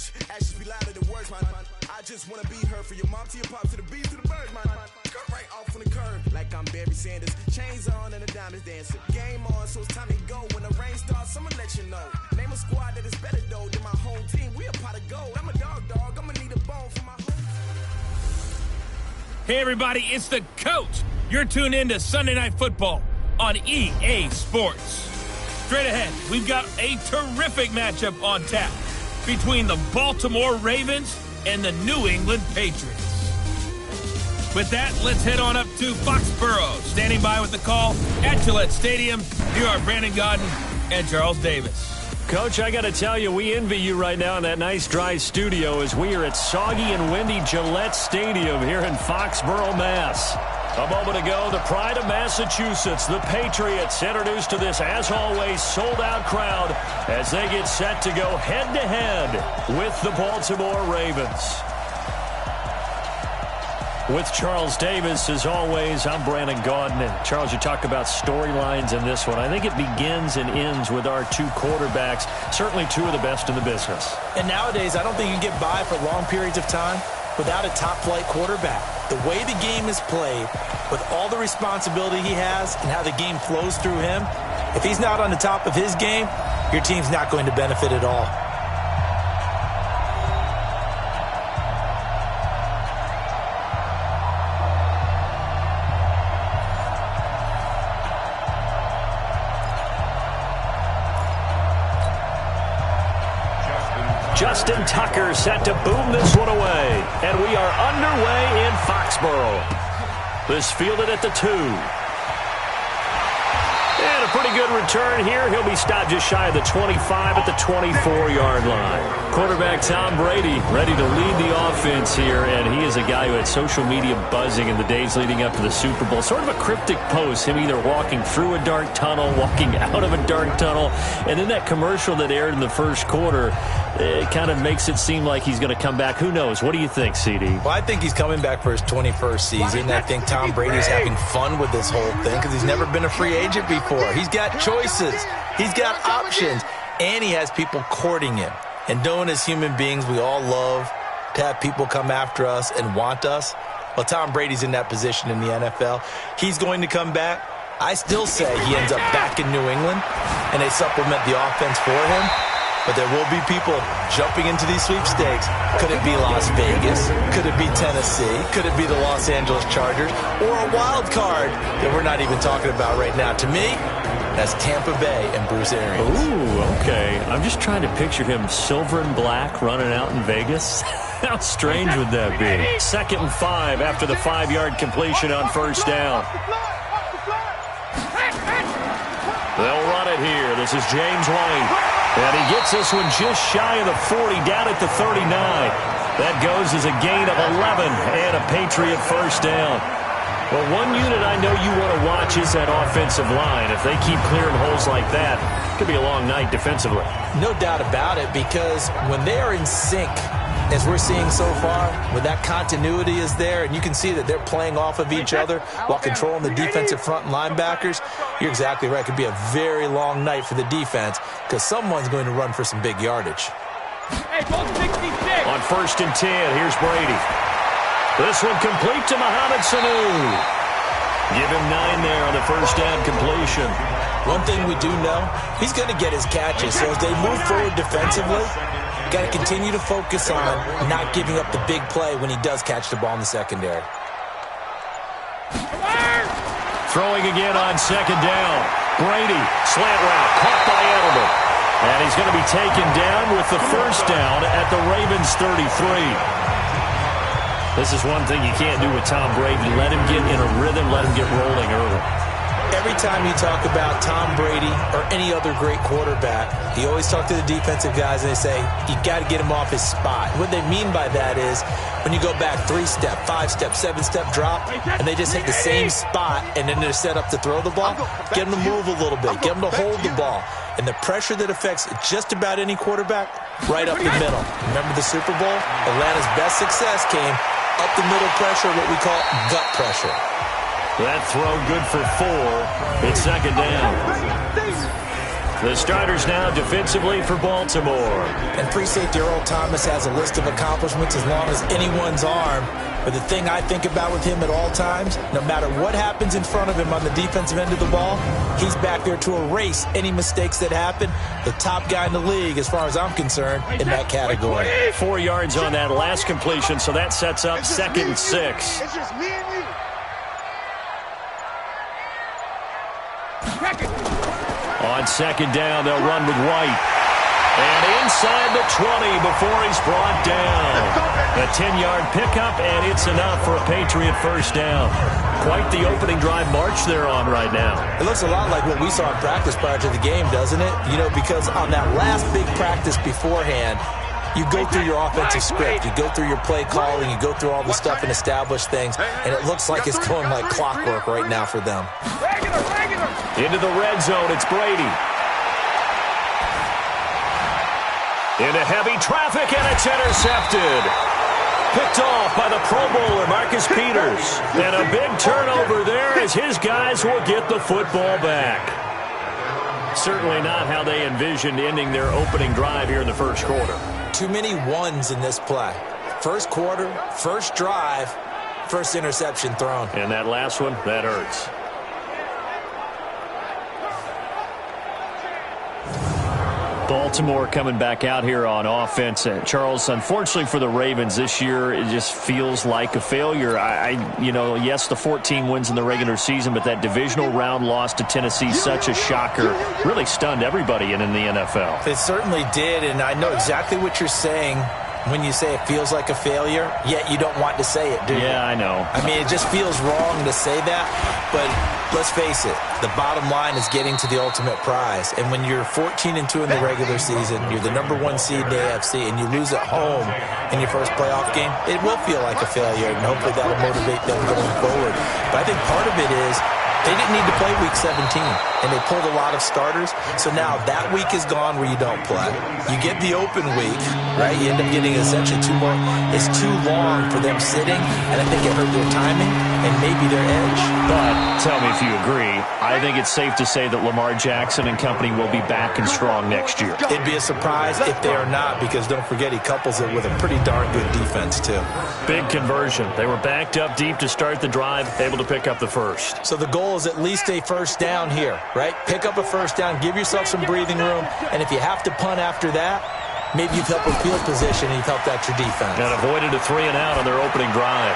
much. Actions be louder than words, man. I just wanna be heard from your mom to your pop to the beat to the birds, man. Cut right off on the curve, like I'm Barry Sanders. Chains on and the diamonds dancing. Game on, so it's time to go. When the rain starts, I'ma let you know. Name a squad that is better though than my home team. We a pot of gold. I'm a dog. I'ma need a bone for my home. Hey everybody, it's the coach. You're tuned in to Sunday Night Football on EA Sports. Straight ahead, we've got a terrific matchup on tap between the Baltimore Ravens and the New England Patriots. With that, let's head on up to Foxborough. Standing by with the call at Gillette Stadium, here are Brandon Gaudin and Charles Davis. Coach, I got to tell you, we envy you right now in that nice dry studio as we are at soggy and windy Gillette Stadium here in Foxborough, Mass. A moment ago, the pride of Massachusetts, the Patriots, introduced to this, as always, sold-out crowd as they get set to go head-to-head with the Baltimore Ravens. With Charles Davis, as always, I'm Brandon Gaudin. And Charles, you talk about storylines in this one. I think it begins and ends with our two quarterbacks, certainly two of the best in the business. And nowadays, I don't think you can get by for long periods of time without a top-flight quarterback. The way the game is played, with all the responsibility he has and how the game flows through him, if he's not on the top of his game, your team's not going to benefit at all. Justin Tucker set to boom this one away. And we are underway in Foxborough. This fielded at the 2. And a pretty good return here. He'll be stopped just shy of the 25 at the 24-yard line. Quarterback Tom Brady ready to lead the offense here, and he is a guy who had social media buzzing in the days leading up to the Super Bowl. Sort of a cryptic post, him either walking through a dark tunnel, walking out of a dark tunnel, and then that commercial that aired in the first quarter, it kind of makes it seem like he's going to come back. Who knows? What do you think, CD? Well, I think he's coming back for his 21st season. I think Tom Brady's having fun with this whole thing because he's never been a free agent before. He's got choices. He's got options. And he has people courting him. And knowing as human beings, we all love to have people come after us and want us. Well, Tom Brady's in that position in the NFL. He's going to come back. I still say he ends up back in New England, and they supplement the offense for him. But there will be people jumping into these sweepstakes. Could it be Las Vegas? Could it be Tennessee? Could it be the Los Angeles Chargers? Or a wild card that we're not even talking about right now? To me, that's Tampa Bay and Bruce Arians. Ooh, okay. I'm just trying to picture him silver and black running out in Vegas. How strange would that be? 2nd and 5 after the 5-yard completion on first down. They'll run it here. This is James White. And he gets this one just shy of the 40, down at the 39. That goes as a gain of 11 and a Patriot first down. Well, one unit I know you want to watch is that offensive line. If they keep clearing holes like that, it could be a long night defensively. No doubt about it, because when they are in sync, as we're seeing so far, when that continuity is there, and you can see that they're playing off of each other while controlling the defensive front and linebackers, you're exactly right. It could be a very long night for the defense because someone's going to run for some big yardage. On 1st and 10, here's Brady. This one complete to Mohamed Sanu. Give him 9 there on the first down completion. One thing we do know, he's going to get his catches. So as they move forward defensively, got to continue to focus on not giving up the big play when he does catch the ball in the secondary. Throwing again on 2nd down. Brady, slant route, caught by Edelman. And he's going to be taken down with the first down at the Ravens 33. This is one thing you can't do with Tom Brady. Let him get in a rhythm, let him get rolling early. Every time you talk about Tom Brady or any other great quarterback, you always talk to the defensive guys and they say, you got to get him off his spot. What they mean by that is when you go back 3-step, 5-step, 7-step drop, and they just hit the same spot and then they're set up to throw the ball, get them to move a little bit, get them to hold the ball. And the pressure that affects just about any quarterback, right up the middle. Remember the Super Bowl? Atlanta's best success came up the middle pressure, what we call gut pressure. That throw good for 4. It's 2nd down. The starters now defensively for Baltimore. And free safety Earl Thomas has a list of accomplishments as long as anyone's arm. But the thing I think about with him at all times, no matter what happens in front of him on the defensive end of the ball, he's back there to erase any mistakes that happen. The top guy in the league, as far as I'm concerned, in that category. 4 yards on that last completion, so that sets up 2nd and 6. It's just me and you. On 2nd down, they'll run with White. And inside the 20 before he's brought down. A 10-yard pickup, and it's enough for a Patriot first down. Quite the opening drive march they're on right now. It looks a lot like what we saw in practice prior to the game, doesn't it? You know, because on that last big practice beforehand, you go through your offensive script, you go through your play calling, you go through all the stuff and establish things, and it looks like it's going like clockwork right now for them. Into the red zone, it's Brady. Into heavy traffic, and it's intercepted. Picked off by the Pro Bowler, Marcus Peters. And a big turnover there as his guys will get the football back. Certainly not how they envisioned ending their opening drive here in the first quarter. Too many ones in this play. First quarter, first drive, first interception thrown. And that last one, that hurts. Baltimore coming back out here on offense. Charles, unfortunately for the Ravens this year, it just feels like a failure. Yes, the 14 wins in the regular season, but that divisional round loss to Tennessee, such a shocker, really stunned everybody in the NFL. It certainly did, and I know exactly what you're saying when you say it feels like a failure, yet you don't want to say it, do you? Yeah, I know. I mean, it just feels wrong to say that, but let's face it, the bottom line is getting to the ultimate prize. And when you're 14-2 in the regular season, you're the #1 seed in the AFC, and you lose at home in your first playoff game, it will feel like a failure, and hopefully that'll motivate them going forward. But I think part of it is they didn't need to play Week 17, and they pulled a lot of starters. So now that week is gone where you don't play. You get the open week, right? You end up getting essentially 2 more. It's too long for them sitting, and I think it hurt their timing and maybe their edge. But tell me if you agree, I think it's safe to say that Lamar Jackson and company will be back and strong next year. It'd be a surprise if they are not, because don't forget he couples it with a pretty darn good defense too. Big conversion. They were backed up deep to start the drive, able to pick up the first. So the goal is at least a first down here, right? Pick up a first down, give yourself some breathing room, and if you have to punt after that, maybe you've helped with field position and you've helped out your defense. And avoided a 3-and-out on their opening drive.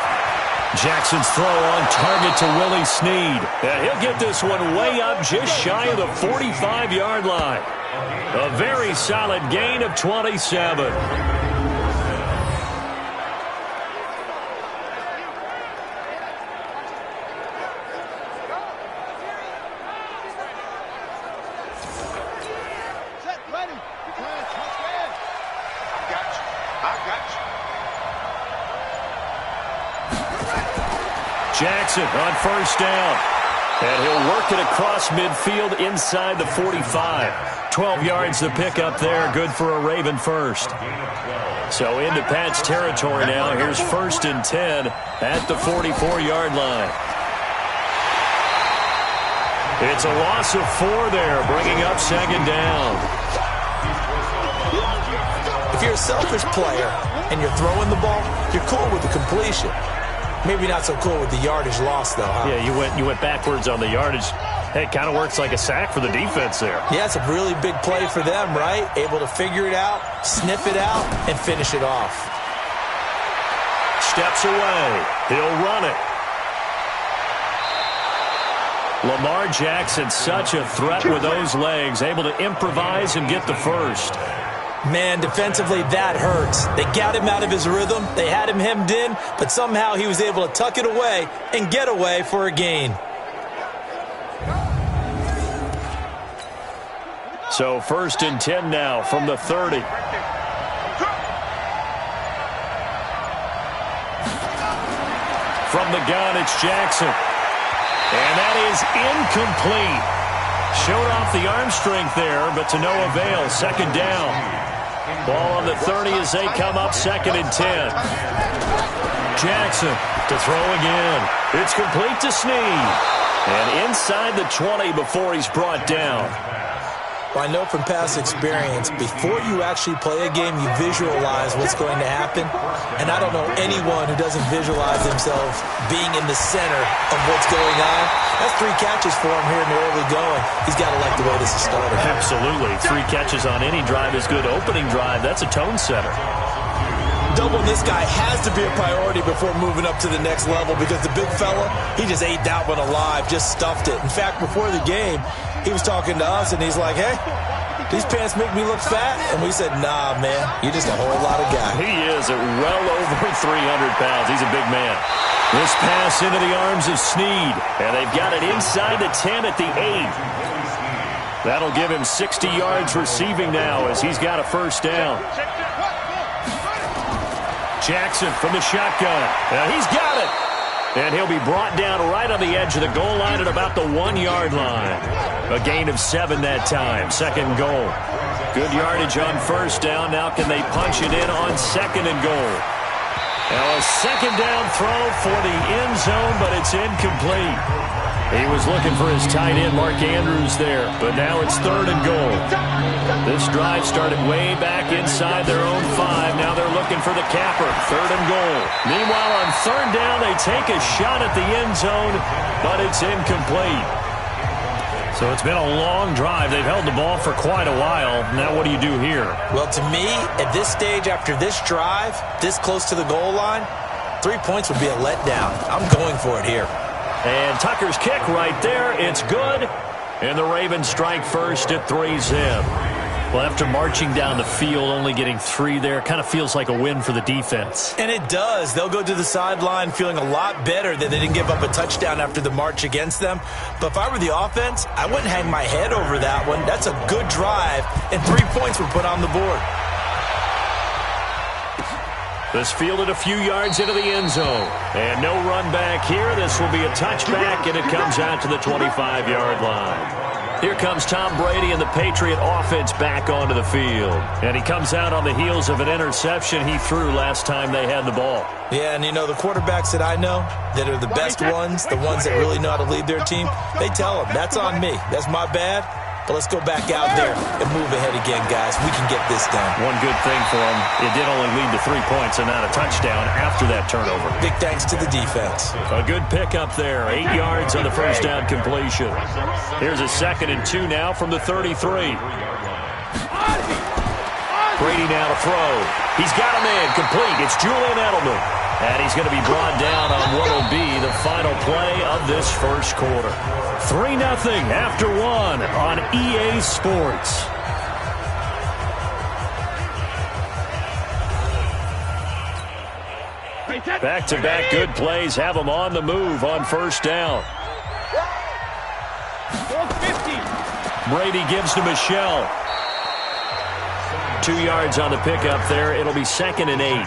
Jackson's throw on target to Willie Snead. And he'll get this one way up just shy of the 45-yard line. A very solid gain of 27. Jackson on first down. And he'll work it across midfield inside the 45. 12 yards to pick up there. Good for a Raven first. So into Pat's territory now. Here's 1st and 10 at the 44-yard line. It's a loss of 4 there, bringing up 2nd down. If you're a selfish player and you're throwing the ball, you're cool with the completion. Maybe not so cool with the yardage loss, though, huh? Yeah, you went backwards on the yardage. Hey, it kind of works like a sack for the defense there. Yeah, it's a really big play for them, right? Able to figure it out, sniff it out, and finish it off. Steps away. He'll run it. Lamar Jackson, such a threat with those legs, able to improvise and get the first. Man, defensively, that hurts. They got him out of his rhythm. They had him hemmed in, but somehow he was able to tuck it away and get away for a gain. So 1st and 10 now from the 30. From the gun, it's Jackson. And that is incomplete. Showed off the arm strength there, but to no avail. 2nd down. Ball on the 30 as they come up 2nd and 10. Jackson to throw again. It's complete to Snead. And inside the 20 before he's brought down. Well, I know from past experience, before you actually play a game, you visualize what's going to happen. And I don't know anyone who doesn't visualize themselves being in the center of what's going on. That's 3 catches for him here in the early going. He's got to like the way this is started. Absolutely. 3 catches on any drive is good. Opening drive, that's a tone setter. Doubling this guy has to be a priority before moving up to the next level because the big fella, he just ate that one alive, just stuffed it. In fact, before the game, he was talking to us, and he's like, hey, these pants make me look fat. And we said, nah, man, you're just a whole lot of guy. He is at well over 300 pounds. He's a big man. This pass into the arms of Snead, and they've got it inside the 10 at the 8. That'll give him 60 yards receiving now as he's got a first down. Jackson from the shotgun. Now he's got it. And he'll be brought down right on the edge of the goal line at about the 1-yard line. A gain of 7 that time. Second goal. Good yardage on first down. Now can they punch it in on second and goal? Now a second down throw for the end zone, but it's incomplete. He was looking for his tight end, Mark Andrews, there, but now it's third and goal. This drive started way back inside their own 5. Now they're looking for the capper, third and goal. Meanwhile, on third down, they take a shot at the end zone, but it's incomplete. So it's been a long drive. They've held the ball for quite a while. Now what do you do here? Well, to me, at this stage, after this drive, this close to the goal line, 3 points would be a letdown. I'm going for it here. And Tucker's kick right there. It's good. And the Ravens strike first at 3-zip. Well, after marching down the field, only getting 3 there, kind of feels like a win for the defense. And it does. They'll go to the sideline feeling a lot better that they didn't give up a touchdown after the march against them. But if I were the offense, I wouldn't hang my head over that one. That's a good drive, and 3 points were put on the board. This fielded a few yards into the end zone. And no run back here. This will be a touchback, and it comes out to the 25-yard line. Here comes Tom Brady and the Patriot offense back onto the field. And he comes out on the heels of an interception he threw last time they had the ball. Yeah, and you know, the quarterbacks that I know that are the best ones, the ones that really know how to lead their team, they tell them, that's on me. That's my bad. But let's go back out there and move ahead again, guys. We can get this done. One good thing for him, it did only lead to 3 points and not a touchdown after that turnover. Big thanks to the defense. A good pickup there. 8 yards on the first down completion. Here's a 2nd and 2 now from the 33. Brady now to throw. He's got a man complete. It's Julian Edelman. And he's going to be brought down on what will be the final play of this first quarter. 3-0 after 1 on EA Sports. Back-to-back good plays have them on the move on first down. Brady gives to Michelle. 2 yards on the pickup there. It'll be 2nd and 8.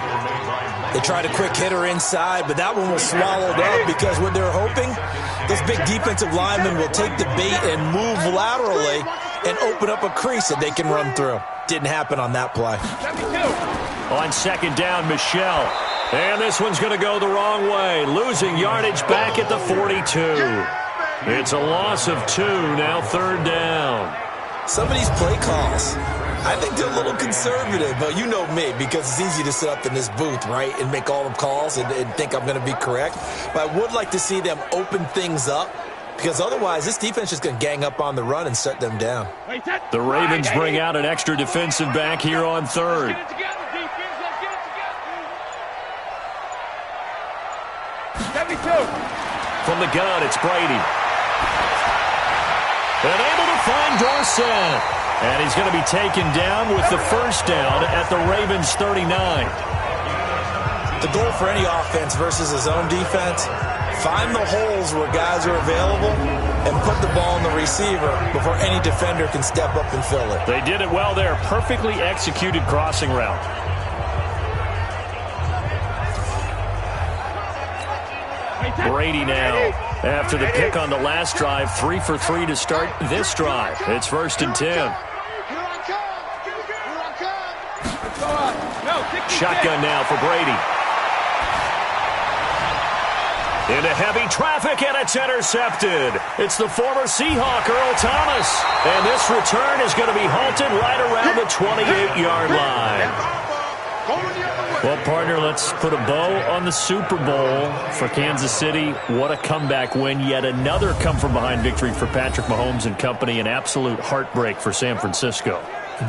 They tried a quick hitter inside, but that one was swallowed up because what they're hoping, this big defensive lineman will take the bait and move laterally and open up a crease that they can run through. Didn't happen on that play. On second down, Michelle. And this one's going to go the wrong way. Losing yardage back at the 42. It's a loss of 2, now third down. Some of these play calls, I think they're a little conservative, but you know me, because it's easy to sit up in this booth, right, and make all the calls and think I'm going to be correct. But I would like to see them open things up, because otherwise this defense is going to gang up on the run and shut them down. The Ravens bring out an extra defensive back here on third. From the gun, it's Brady. And able to find Dorsett. And he's going to be taken down with the first down at the Ravens' 39. The goal for any offense versus his own defense, find the holes where guys are available and put the ball in the receiver before any defender can step up and fill it. They did it well there. Perfectly executed crossing route. Brady now, after the pick on the last drive, 3 for 3 to start this drive. It's 1st and 10. Shotgun now for Brady. Into heavy traffic, and it's intercepted. It's the former Seahawk, Earl Thomas. And this return is going to be halted right around the 28-yard line. Well, partner, let's put a bow on the Super Bowl for Kansas City. What a comeback win. Yet another come-from-behind victory for Patrick Mahomes and company. An absolute heartbreak for San Francisco.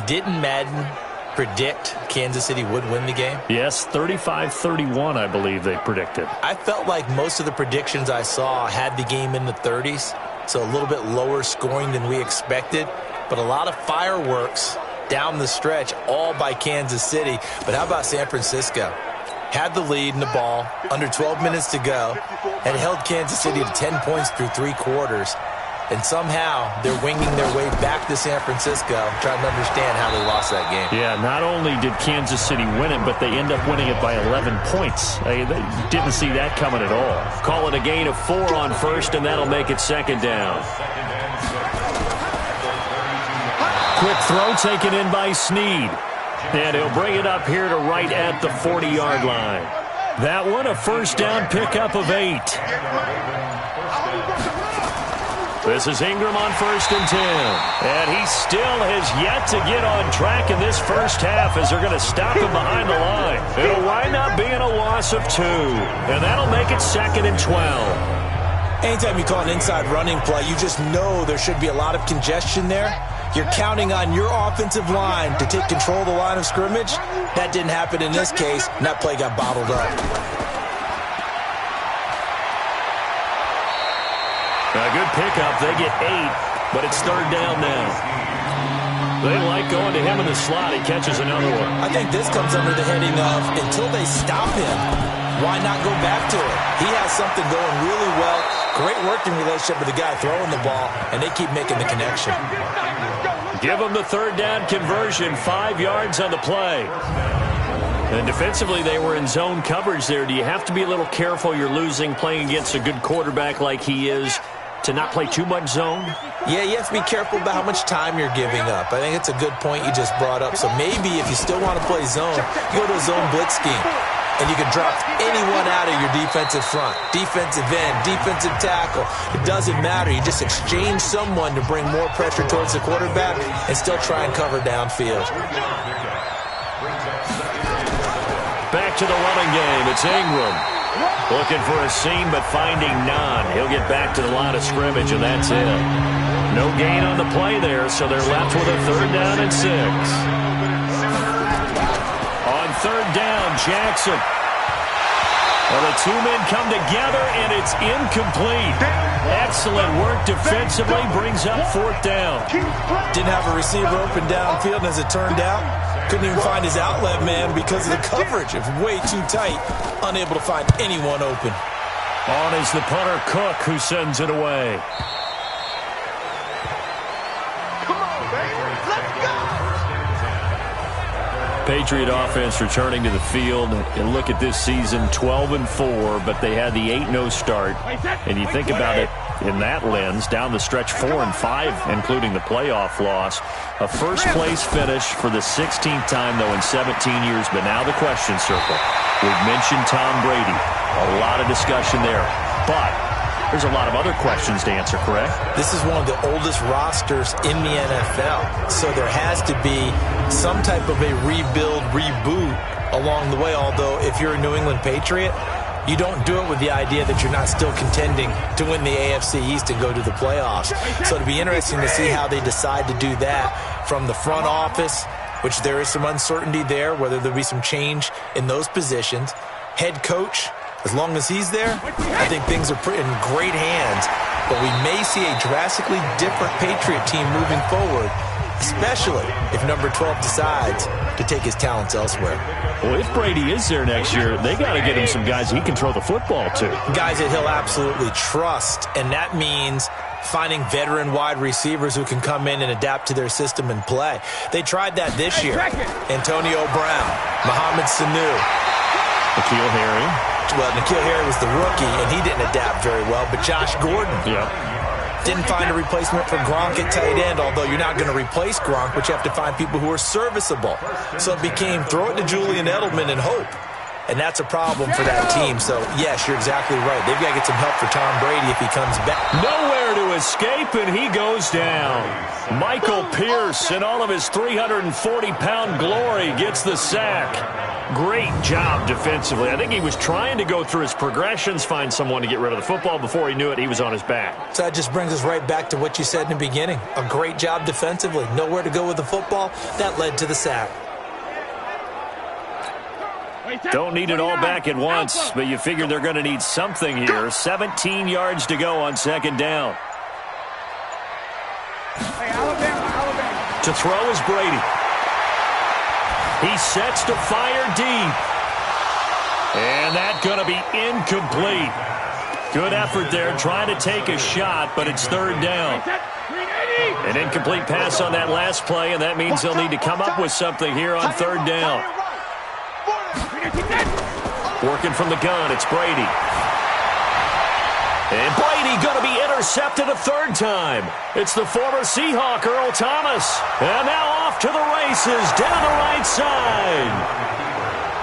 Didn't Madden predict Kansas City would win the game? Yes, 35-31, I believe they predicted. I felt like most of the predictions I saw had the game in the 30s, so a little bit lower scoring than we expected, but a lot of fireworks down the stretch, all by Kansas City. But how about San Francisco? Had the lead in the ball, under 12 minutes to go, and held Kansas City to 10 points through 3 quarters. And somehow they're winging their way back to San Francisco, trying to understand how they lost that game. Yeah, not only did Kansas City win it, but they end up winning it by 11 points. They didn't see that coming at all. Call it a gain of 4 on first, and that'll make it second down. Quick throw taken in by Snead. And he'll bring it up here to right at the 40-yard line. That one, a first down pickup of 8. This is Ingram on 1st and 10. And he still has yet to get on track in this first half as they're going to stop him behind the line. It'll wind up being a loss of 2. And that'll make it 2nd and 12. Anytime you call an inside running play, you just know there should be a lot of congestion there. You're counting on your offensive line to take control of the line of scrimmage. That didn't happen in this case, and that play got bottled up. A good pickup. They get 8, but it's 3rd down now. They like going to him in the slot. He catches another one. I think this comes under the heading of until they stop him, why not go back to it? He has something going really well. Great working relationship with the guy throwing the ball, and they keep making the connection. Give them the 3rd down conversion, 5 yards on the play. And defensively, they were in zone coverage there. Do you have to be a little careful? You're losing, playing against a good quarterback like he is, to not play too much zone? Yeah, you have to be careful about how much time you're giving up. I think it's a good point you just brought up. So maybe if you still want to play zone, you go to a zone blitz scheme. And you can drop anyone out of your defensive front, defensive end, defensive tackle. It doesn't matter. You just exchange someone to bring more pressure towards the quarterback and still try and cover downfield. Back to the running game. It's Ingram. Looking for a seam, but finding none. He'll get back to the line of scrimmage, and that's it. No gain on the play there, so they're left with a 3rd down and 6. On 3rd down, Jackson. Well, the 2 men come together, and it's incomplete. Excellent work defensively, brings up 4th down. Didn't have a receiver open downfield, and as it turned out, couldn't even find his outlet man because of the coverage. It was way too tight, unable to find anyone open. On is the punter, Cook, who sends it away. Patriot offense returning to the field. And look at this season, 12-4, but they had the 8-0 start. And you think about it in that lens, down the stretch 4-5, including the playoff loss. A first-place finish for the 16th time, though, in 17 years. But now the question circle. We've mentioned Tom Brady. A lot of discussion there. But there's a lot of other questions to answer, correct? This is one of the oldest rosters in the NFL, so there has to be some type of a rebuild, reboot along the way, although if you're a New England Patriot, you don't do it with the idea that you're not still contending to win the AFC East and go to the playoffs. So it'll be interesting to see how they decide to do that from the front office, which there is some uncertainty there, whether there'll be some change in those positions. Head coach, as long as he's there, I think things are in great hands. But we may see a drastically different Patriot team moving forward, especially if number 12 decides to take his talents elsewhere. Well, if Brady is there next year, they got to get him some guys he can throw the football to. Guys that he'll absolutely trust, and that means finding veteran wide receivers who can come in and adapt to their system and play. They tried that this year. Antonio Brown, Mohamed Sanu, N'Keal Harry. Well, N'Keal Harry was the rookie, and he didn't adapt very well, but Josh Gordon didn't find a replacement for Gronk at tight end, although you're not going to replace Gronk, but you have to find people who are serviceable. So it became throw it to Julian Edelman and hope. and that's a problem for that team. So, yes, you're exactly right. They've got to get some help for Tom Brady if he comes back. Nowhere to escape, and he goes down. Michael Pierce, in all of his 340-pound glory, gets the sack. Great job defensively. I think he was trying to go through his progressions, find someone to get rid of the football. Before he knew it, he was on his back. So that just brings us right back to what you said in the beginning. A great job defensively. Nowhere to go with the football. That led to the sack. Don't need it all back at once, but you figure they're going to need something here. 17 yards to go on second down. To throw is Brady. He sets to fire deep. And that's going to be incomplete. Good effort there trying to take a shot, but it's third down. An incomplete pass on that last play, and that means they'll need to come up with something here on third down. Working from the gun, it's Brady. And Brady going to be intercepted a third time. It's the former Seahawk, Earl Thomas. And now off to the races down the right side.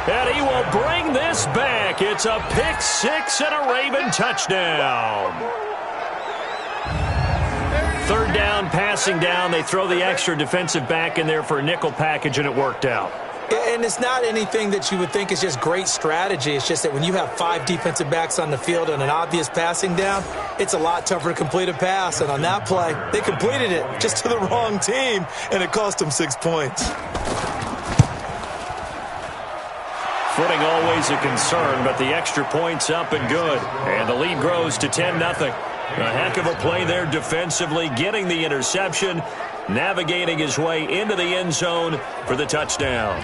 And he will bring this back. It's a pick six and a Raven touchdown. Third down, passing down. They throw the extra defensive back in there for a nickel package, and it worked out. And it's not anything that you would think is just great strategy. It's just that when you have 5 defensive backs on the field and an obvious passing down, it's a lot tougher to complete a pass. And on that play, they completed it just to the wrong team, and it cost them 6 points. Footing always a concern, but the extra point's up and good. And the lead grows to 10-0. A heck of a play there defensively, getting the interception, navigating his way into the end zone for the touchdown.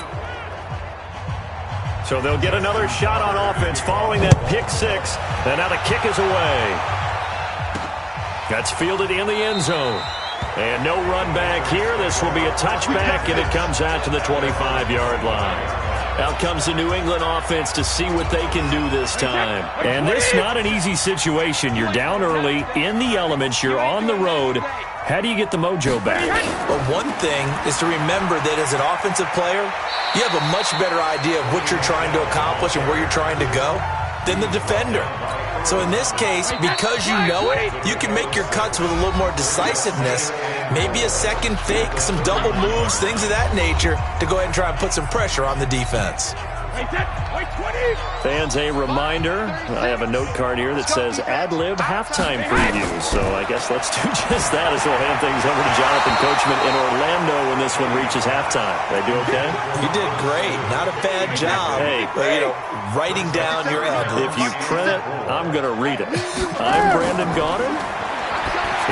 So they'll get another shot on offense following that pick six, and now the kick is away. That's fielded in the end zone. And no run back here. This will be a touchback, and it comes out to the 25-yard line. Out comes the New England offense to see what they can do this time. And this not an easy situation. You're down early, in the elements, you're on the road. How do you get the mojo back? Well, one thing is to remember that as an offensive player, you have a much better idea of what you're trying to accomplish and where you're trying to go than the defender. So in this case, because you know it, you can make your cuts with a little more decisiveness, maybe a second fake, some double moves, things of that nature, to go ahead and try and put some pressure on the defense. Fans, a reminder, I have a note card here that says ad-lib halftime preview. So I guess let's do just that as we'll hand things over to Jonathan Coachman in Orlando when this one reaches halftime. Did I do okay? You did great. Not a bad job. Hey, writing down your ad-libs. If you print it, I'm going to read it. I'm Brandon Gaudin.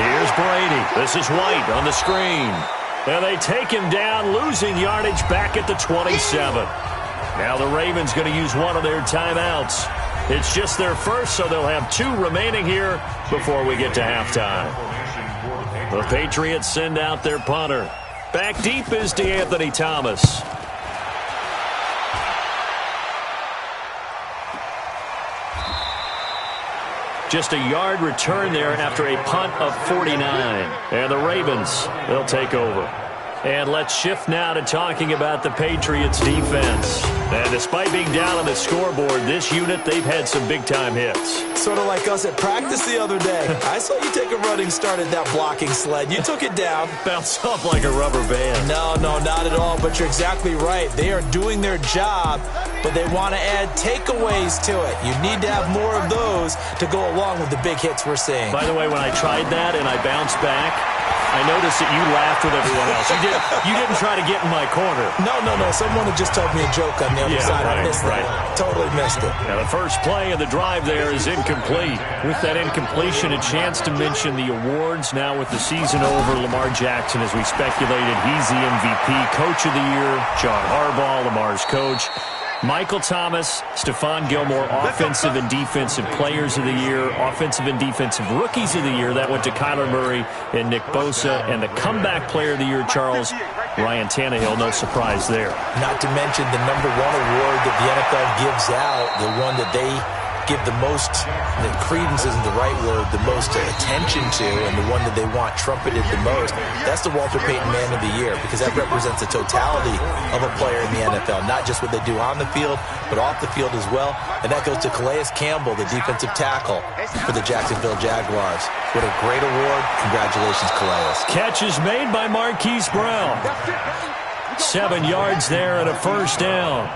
Here's Brady. This is White on the screen. And they take him down, losing yardage back at the 27. Now the Ravens going to use one of their timeouts. It's just their first, so they'll have 2 remaining here before we get to halftime. The Patriots send out their punter. Back deep is DeAnthony Thomas. Just a yard return there after a punt of 49. And the Ravens, they'll take over. And let's shift now to talking about the Patriots defense. And despite being down on the scoreboard, this unit, they've had some big-time hits. Sort of like us at practice the other day. I saw you take a running start at that blocking sled. You took it down. Bounced off like a rubber band. No, not at all, but you're exactly right. They are doing their job, but they want to add takeaways to it. You need to have more of those to go along with the big hits we're seeing. By the way, when I tried that and I bounced back, I noticed that you laughed with everyone else. You didn't try to get in my corner. No. Someone had just told me a joke on the other side. I missed that. Totally missed it. Now, the first play of the drive there is incomplete. With that incompletion, a chance to mention the awards. Now with the season over, Lamar Jackson, as we speculated, he's the MVP, Coach of the Year. John Harbaugh, Lamar's coach. Michael Thomas, Stephon Gilmore, Offensive and Defensive Players of the Year, Offensive and Defensive Rookies of the Year. That went to Kyler Murray and Nick Bosa. And the Comeback Player of the Year, Charles, Ryan Tannehill. No surprise there. Not to mention the #1 award that the NFL gives out, the one that they give the most, the credence isn't the right word, the most attention to, and the one that they want trumpeted the most, that's the Walter Payton Man of the Year, because that represents the totality of a player in the NFL, not just what they do on the field, but off the field as well. And that goes to Calais Campbell, the defensive tackle for the Jacksonville Jaguars. What a great award. Congratulations, Calais. Catch is made by Marquise Brown. 7 yards there and a first down.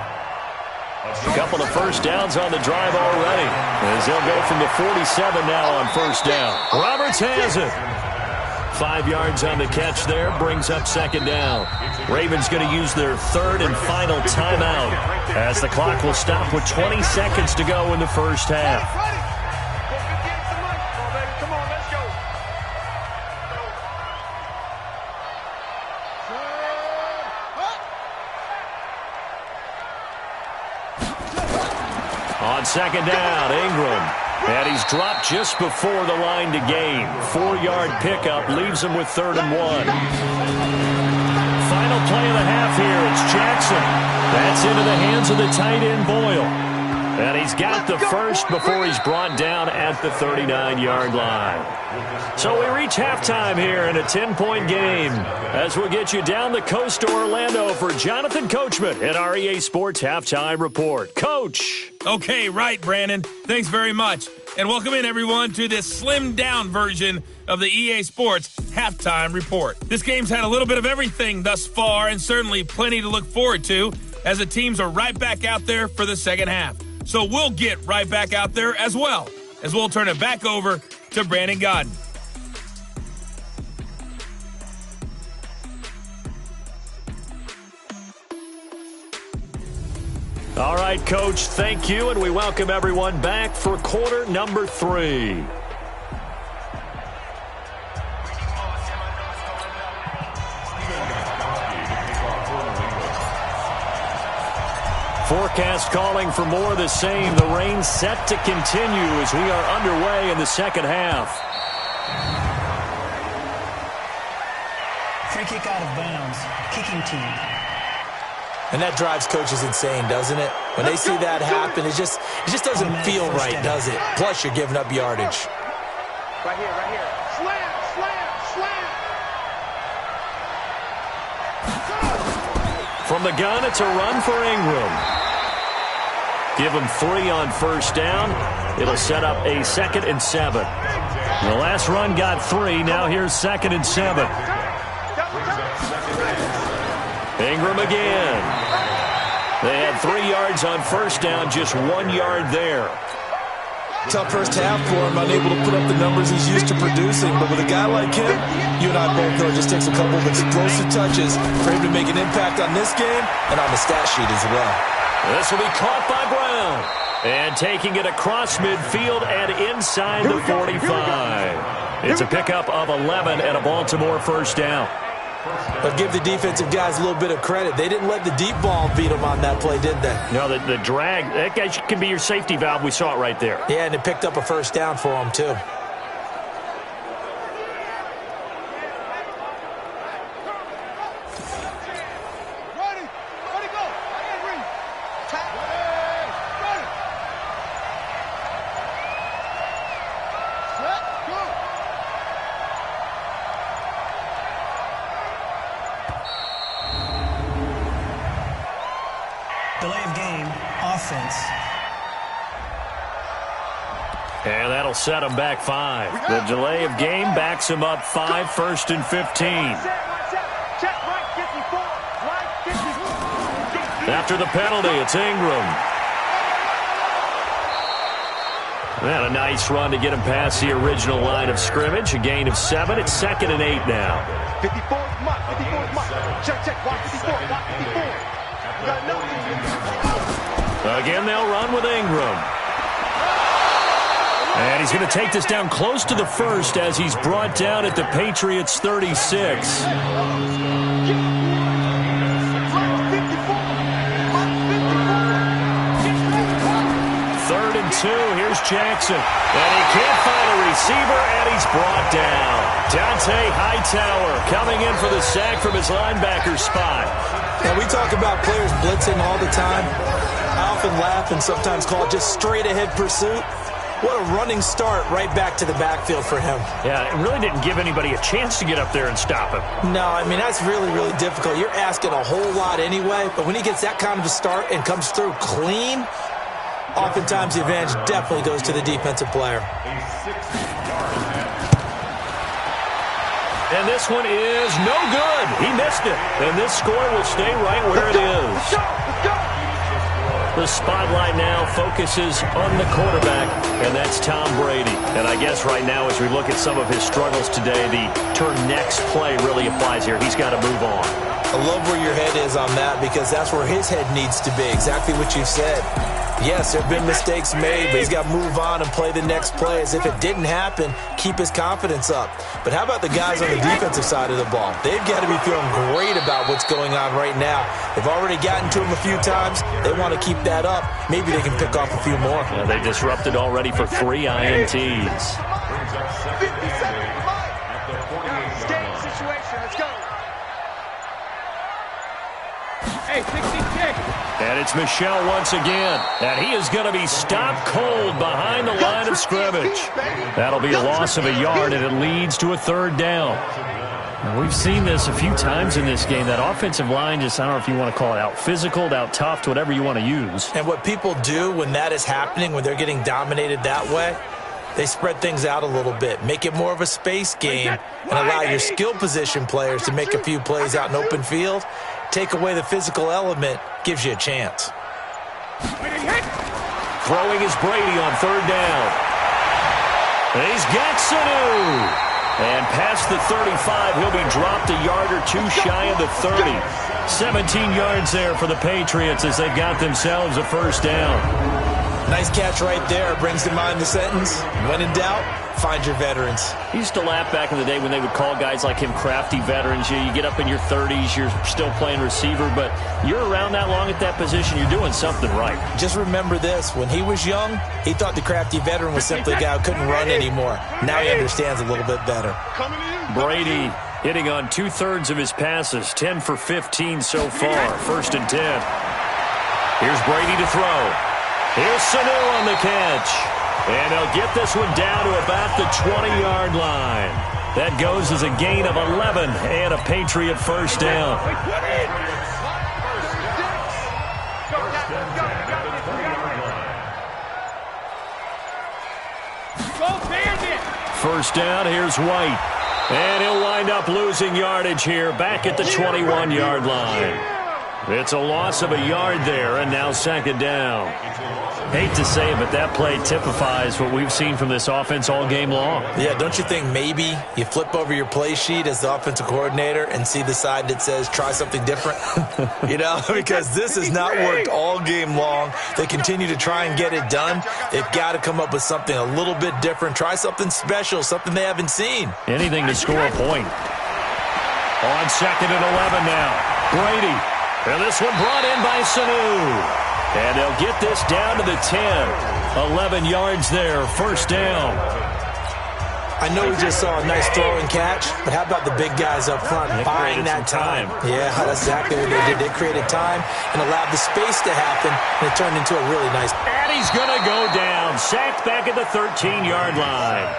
A couple of first downs on the drive already, as they'll go from the 47 now on first down. Roberts has it. 5 yards on the catch there, brings up second down. Ravens going to use their third and final timeout, as the clock will stop with 20 seconds to go in the first half. On second down, Ingram. And he's dropped just before the line to gain. 4-yard pickup leaves him with 3rd and 1. Final play of the half here. It's Jackson. That's into the hands of the tight end, Boyle. And he's got the first before he's brought down at the 39-yard line. So we reach halftime here in a 10-point game, as we'll get you down the coast to Orlando for Jonathan Coachman at our EA Sports Halftime Report. Coach. Okay, right, Brandon. Thanks very much. And welcome in, everyone, to this slimmed-down version of the EA Sports Halftime Report. This game's had a little bit of everything thus far, and certainly plenty to look forward to, as the teams are right back out there for the second half. So we'll get right back out there as well, as we'll turn it back over to Brandon Godden. All right, Coach, thank you, and we welcome everyone back for quarter number 3. Forecast calling for more of the same. The rain set to continue as we are underway in the second half. Free kick out of bounds. Kicking team. And that drives coaches insane, doesn't it? When they see that happen, it just doesn't feel right, does it? Plus, you're giving up yardage. Right here, right here. Slam, slam, slam. From the gun, it's a run for Ingram. Give him 3 on first down. It'll set up a 2nd and 7. The last run got 3. Now here's 2nd and 7. Ingram again. They had 3 yards on first down, just 1 yard there. Tough first half for him, unable to put up the numbers he's used to producing. But with a guy like him, you and I both know it just takes a couple of explosive touches for him to make an impact on this game and on the stat sheet as well. This will be caught by Brown. And taking it across midfield and inside the 45. It's a pickup of 11 and a Baltimore first down. But give the defensive guys a little bit of credit. They didn't let the deep ball beat them on that play, did they? No, the drag, that guy can be your safety valve. We saw it right there. Yeah, and it picked up a first down for them, too. Delay of game, offense. And that'll set him back 5. The delay of game backs him up 5, 1st and 15. After the penalty, it's Ingram. And a nice run to get him past the original line of scrimmage. A gain of 7. It's 2nd and 8 now. 54 mark, 54 mark. Check, block 54, block 54. Again, they'll run with Ingram. And he's going to take this down close to the first as he's brought down at the Patriots' 36. 3rd and 2. Here's Jackson. And he can't find a receiver, and he's brought down. Dante Hightower coming in for the sack from his linebacker spot. Now, we talk about players blitzing all the time. How often laugh and sometimes call it just straight-ahead pursuit. What a running start right back to the backfield for him. Yeah, it really didn't give anybody a chance to get up there and stop him. No, I mean, that's really, really difficult. You're asking a whole lot anyway, but when he gets that kind of a start and comes through clean, oftentimes the advantage definitely goes to the defensive player. And this one is no good. He missed it. And this score will stay right where it is. The spotlight now focuses on the quarterback, and that's Tom Brady. And I guess right now as we look at some of his struggles today, the turn next play really applies here. He's got to move on. I love where your head is on that because that's where his head needs to be, exactly what you said. Yes, there have been mistakes made, but he's got to move on and play the next play as if it didn't happen, keep his confidence up. But how about the guys on the defensive side of the ball? They've got to be feeling great about what's going on right now. They've already gotten to him a few times. They want to keep that up. Maybe they can pick off a few more. Yeah, they disrupted already for 3 INTs. And it's Michel once again. And he is going to be stopped cold behind the line of scrimmage. That'll be a loss of a yard, and it leads to a 3rd down. And we've seen this a few times in this game. That offensive line just, I don't know if you want to call it out physical, out tough, whatever you want to use. And what people do when that is happening, when they're getting dominated that way, they spread things out a little bit, make it more of a space game, and allow your skill position players to make a few plays out in open field. Take away the physical element, gives you a chance. Throwing is Brady on 3rd down. He's got Sanu. And past the 35, he'll be dropped a yard or 2 shy of the 30. 17 yards there for the Patriots as they got themselves a 1st down. Nice catch right there. Brings to mind the sentence, when in doubt, find your veterans. He used to laugh back in the day when they would call guys like him crafty veterans. You get up in your 30s, you're still playing receiver, but you're around that long at that position, you're doing something right. Just remember this. When he was young, he thought the crafty veteran was simply a guy who couldn't run anymore. Now he understands a little bit better. Brady hitting on 2/3 of his passes, 10 for 15 so far. 1st and 10. Here's Brady to throw. Here's Sanu on the catch. And they'll get this one down to about the 20-yard line. That goes as a gain of 11 and a Patriot 1st down. First down, here's White. And he'll wind up losing yardage here back at the 21-yard line. It's a loss of a yard there, and now 2nd down. Hate to say it, but that play typifies what we've seen from this offense all game long. Yeah, don't you think maybe you flip over your play sheet as the offensive coordinator and see the side that says try something different? You know, because this has not worked all game long. They continue to try and get it done. They've got to come up with something a little bit different. Try something special, something they haven't seen. Anything to score a point. On 2nd and 11 now. Brady. And this one brought in by Sanu. And they'll get this down to the 10. 11 yards there, 1st down. I know we just saw a nice throw and catch, but how about the big guys up front buying that time? Yeah, that's exactly what they did. They created time and allowed the space to happen, and it turned into a really nice. And he's going to go down, sacked back at the 13-yard line.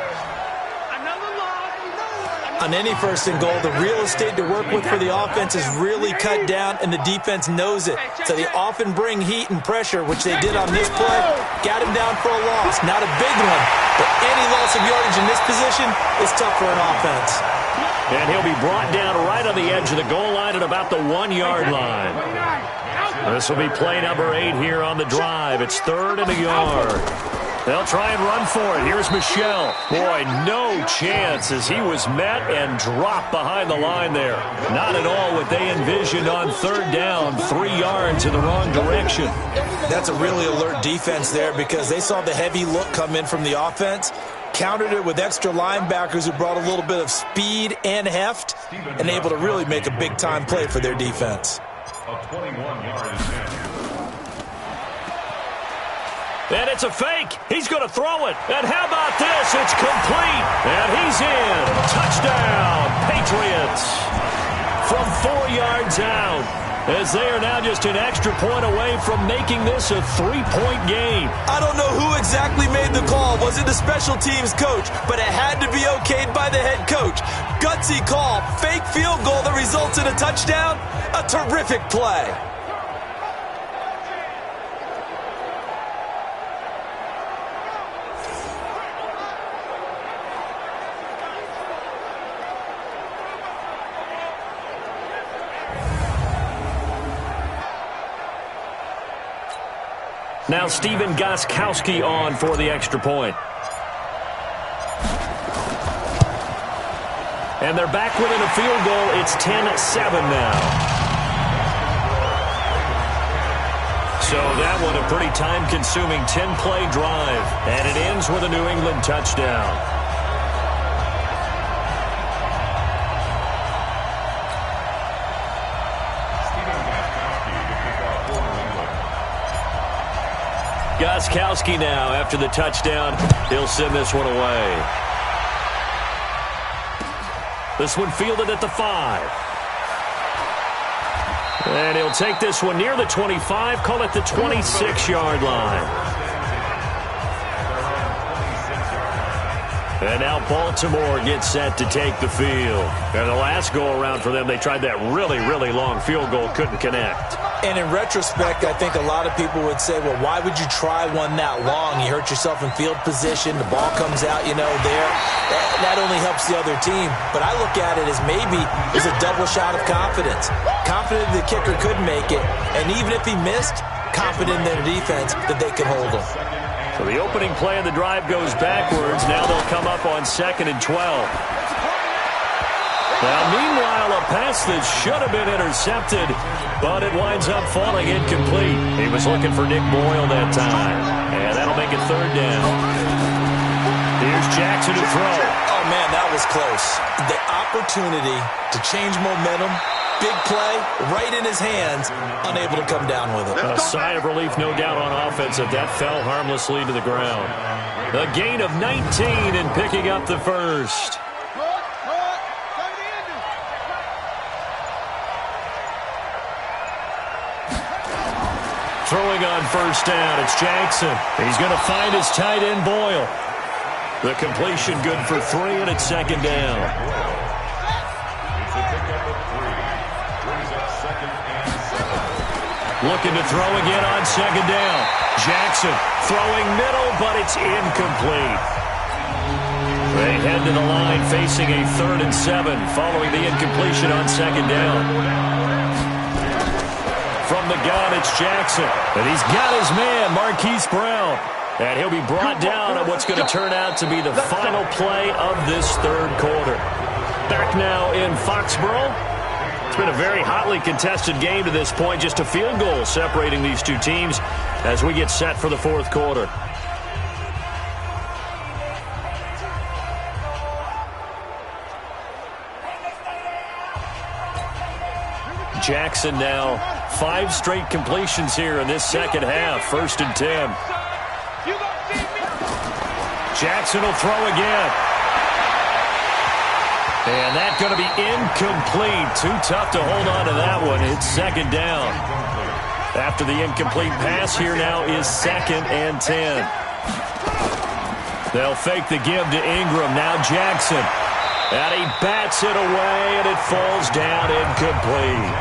On any 1st and goal, the real estate to work with for the offense is really cut down, and the defense knows it. So they often bring heat and pressure, which they did on this play. Got him down for a loss. Not a big one, but any loss of yardage in this position is tough for an offense. And he'll be brought down right on the edge of the goal line at about the 1-yard line. This will be play number 8 here on the drive. It's 3rd and a yard. They'll try and run for it. Here's Michel. Boy, no chance as he was met and dropped behind the line there. Not at all what they envisioned on 3rd down. 3 yards in the wrong direction. That's a really alert defense there because they saw the heavy look come in from the offense, countered it with extra linebackers who brought a little bit of speed and heft, and able to really make a big-time play for their defense. And it's a fake. He's going to throw it. And how about this? It's complete. And he's in. Touchdown, Patriots. From 4 yards out. as they are now just an extra point away from making this a 3-point game. I don't know who exactly made the call. Was it the special teams coach? But it had to be okayed by the head coach. Gutsy call, fake field goal that results in a touchdown. A terrific play. Now Steven Gostkowski on for the extra point. And they're back within a field goal. It's 10-7 now. So that one a pretty time-consuming 10-play drive. And it ends with a New England touchdown. Gostkowski now, after the touchdown, he'll send this one away. This one fielded at the 5. And he'll take this one near the 25, call it the 26-yard line. And now Baltimore gets set to take the field. And the last go-around for them, they tried that really, really long field goal, couldn't connect. And in retrospect, I think a lot of people would say, well, why would you try one that long? You hurt yourself in field position. The ball comes out, there. That only helps the other team. But I look at it as maybe it's a double shot of confidence. Confident the kicker could make it. And even if he missed, confident in their defense that they could hold him. So the opening play of the drive goes backwards. Now they'll come up on 2nd and 12. Now, meanwhile, a pass that should have been intercepted, but it winds up falling incomplete. He was looking for Nick Boyle that time, and that'll make it 3rd down. Here's Jackson to throw. Oh, man, that was close. The opportunity to change momentum, big play, right in his hands, unable to come down with it. A sigh of relief, no doubt, on offense, that fell harmlessly to the ground. A gain of 19 and picking up the first. Throwing on 1st down, it's Jackson. He's going to find his tight end, Boyle. The completion good for 3, and it's 2nd down. Looking to throw again on 2nd down. Jackson throwing middle, but it's incomplete. They head to the line facing a 3rd and 7 following the incompletion on 2nd down. From the gun, it's Jackson. And he's got his man, Marquise Brown. And he'll be brought down on what's going to turn out to be the final play of this 3rd quarter. Back now in Foxborough. It's been a very hotly contested game to this point. Just a field goal separating these two teams as we get set for the 4th quarter. Jackson now 5 straight completions here in this 2nd half. 1st and 10. Jackson will throw again. And that's going to be incomplete. Too tough to hold on to that one. It's 2nd down. After the incomplete pass, here now is 2nd and 10. They'll fake the give to Ingram. Now Jackson. And he bats it away, and it falls down incomplete.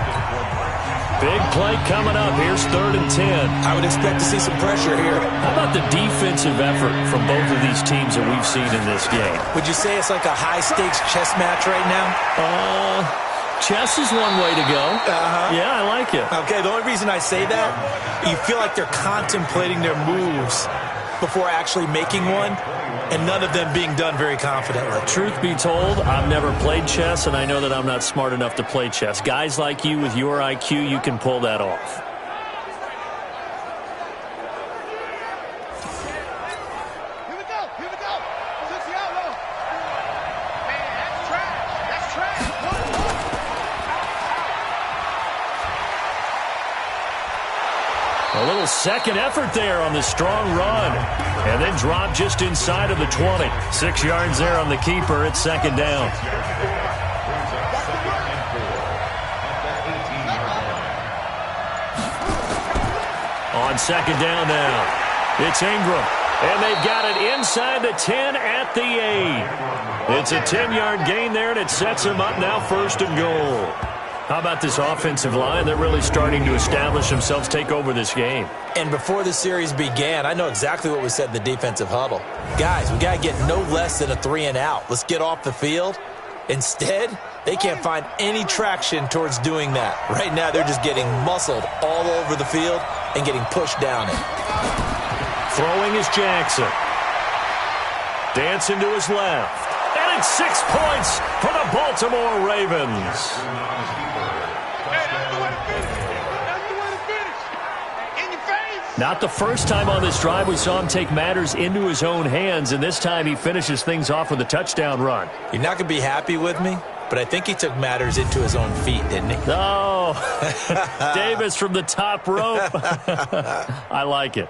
Big play coming up. Here's 3rd and 10. I would expect to see some pressure here. How about the defensive effort from both of these teams that we've seen in this game? Would you say it's like a high-stakes chess match right now? Chess is one way to go. Yeah, I like it. Okay, the only reason I say that, you feel like they're contemplating their moves before actually making one, and none of them being done very confidently. Truth be told, I've never played chess, and I know that I'm not smart enough to play chess. Guys like you with your IQ, you can pull that off. A little second effort there on the strong run. And then drop just inside of the 20. 6 yards there on the keeper. It's 2nd down. on second down now. It's Ingram. And they've got it inside the 10 at the 8. It's a 10-yard gain there, and it sets them up now first and goal. How about this offensive line? They're really starting to establish themselves, take over this game. And before the series began, I know exactly what we said in the defensive huddle. Guys, we got to get no less than a 3-and-out. Let's get off the field. Instead, they can't find any traction towards doing that. Right now, they're just getting muscled all over the field and getting pushed down it. Throwing is Jackson. Dancing to his left. And it's 6 points for the Baltimore Ravens. Not the first time on this drive we saw him take matters into his own hands, and this time he finishes things off with a touchdown run. You're not going to be happy with me, but I think he took matters into his own feet, didn't he? Oh, Davis from the top rope. I like it.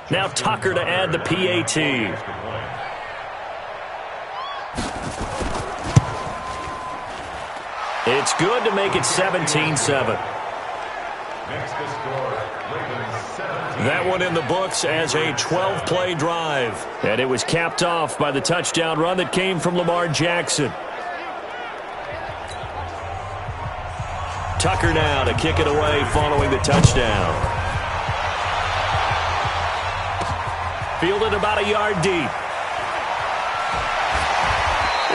Now Tucker to add the PAT. It's good to make it 17-7. That one in the books as a 12-play drive. And it was capped off by the touchdown run that came from Lamar Jackson. Tucker now to kick it away following the touchdown. Fielded about a yard deep.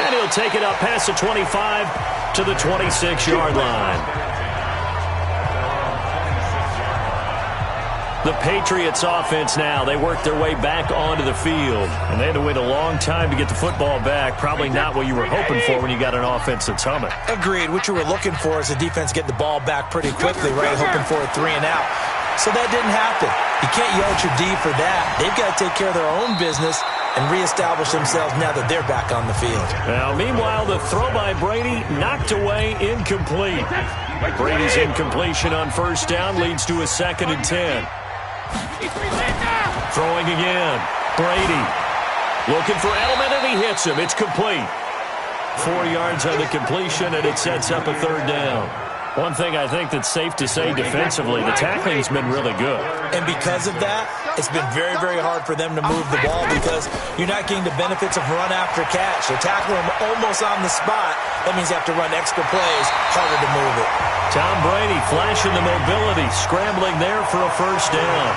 And he'll take it up past the 25 to the 26-yard line. The Patriots offense now, they work their way back onto the field. And they had to wait a long time to get the football back. Probably not what you were hoping for when you got an offense that's humming. Agreed. What you were looking for is the defense get the ball back pretty quickly, right? Hoping for a 3-and-out. So that didn't happen. You can't yell at your D for that. They've got to take care of their own business and reestablish themselves now that they're back on the field. Now, meanwhile, the throw by Brady knocked away, incomplete. Brady's incompletion on first down leads to a 2nd and 10. Throwing again. Brady looking for Edelman, and he hits him. It's complete. 4 yards on the completion, and it sets up a 3rd down. One thing I think that's safe to say defensively, the tackling's been really good. And because of that, it's been very, very hard for them to move the ball because you're not getting the benefits of run after catch. They're tackling them almost on the spot. That means you have to run extra plays, harder to move it. Tom Brady flashing the mobility, scrambling there for a 1st down.